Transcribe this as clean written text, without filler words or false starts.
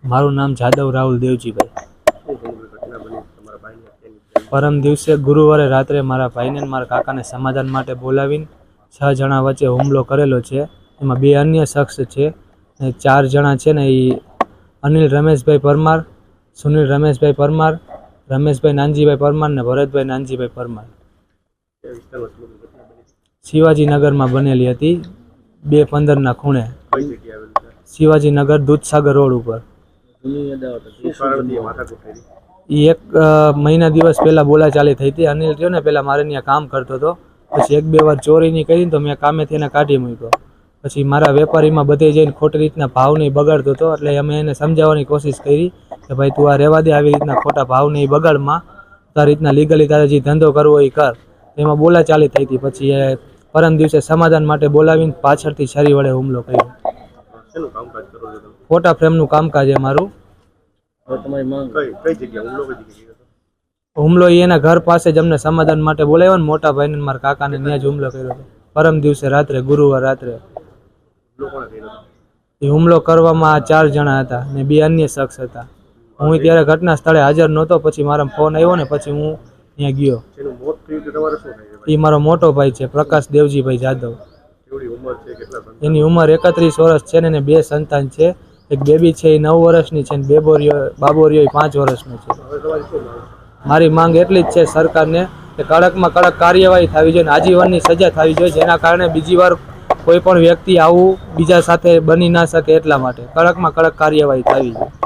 મારું નામ જાદવ રાહુલ દેવજીભાઈ. પરમ દિવસે ગુરુવારે રાત્રે મારા ભાઈને અને મારા કાકાને સમાધાન માટે બોલાવીને 6 જણા વચ્ચે હુમલો કરેલો છે. એમાં 2 અન્ય શખ્સ છે અને 4 જણા છે ને એ અનિલ રમેશભાઈ પરમાર, સુનિલ રમેશભાઈ પરમાર, રમેશભાઈ નાનજીભાઈ પરમાર ને ભરતભાઈ નાનજીભાઈ પરમાર. શિવાજીનગરમાં બનેલી હતી, 2:15 ખૂણે. શિવાજીનગર દૂધસાગર રોડ ઉપર. એ 1 મહિના દિવસ પહેલાં બોલાચાલી થઈ હતી. અનિલ રહ્યો ને પહેલાં મારે ત્યાં કામ કરતો હતો, પછી 1-2 વાર ચોરીની કરી તો મેં કામેથી એને કાઢી મૂક્યો. પછી મારા વેપારીમાં બધે જઈને ખોટી રીતના ભાવ નહીં બગાડતો હતો, એટલે અમે એને સમજાવવાની કોશિશ કરી કે ભાઈ તું આ રહેવા દે, આવી રીતના ખોટા ભાવ નહીં બગાડમાં, તારી રીતના લીગલી તારે જે ધંધો કરવો એ કર. એમાં બોલાચાલી થઈ હતી. પછી એ પરમ દિવસે સમાધાન માટે બોલાવીને પાછળથી છરી વડે હુમલો કર્યો. ફોટા ફ્રેમનું કામકાજ છે મારું. હુમલો એના ઘર પાસે જ અમને સમાધાન માટે બોલાવ્યો ને મોટા ભાઈને મારા કાકાને ત્યાં જ હુમલો કર્યો હતો. પરમ દિવસે રાત્રે, ગુરુવાર રાત્રે. એ હુમલો કરવામાં 4 જણા હતા ને 2 અન્ય શખ્સ હતા. હું ત્યારે ઘટના સ્થળે હાજર નહોતો. પછી મારા ફોન આવ્યો ને પછી હું ત્યાં ગયો. એ મારો મોટો ભાઈ છે, પ્રકાશ દેવજીભાઈ જાદવ. એની ઉંમર 31 વર્ષ છે ને 2 સંતાન છે. એક બેબી છે એ 9 વર્ષની છે ને બાબોરિયો 5 વર્ષનો છે. મારી માંગ એટલી જ છે સરકારને કે કડકમાં કડક કાર્યવાહી થવી જોઈએ, આજીવનની સજા થવી જોઈએ, જેના કારણે બીજી વાર કોઈ પણ વ્યક્તિ આવું બીજા સાથે બની ના શકે. એટલા માટે કડકમાં કડક કાર્યવાહી થવી જોઈએ.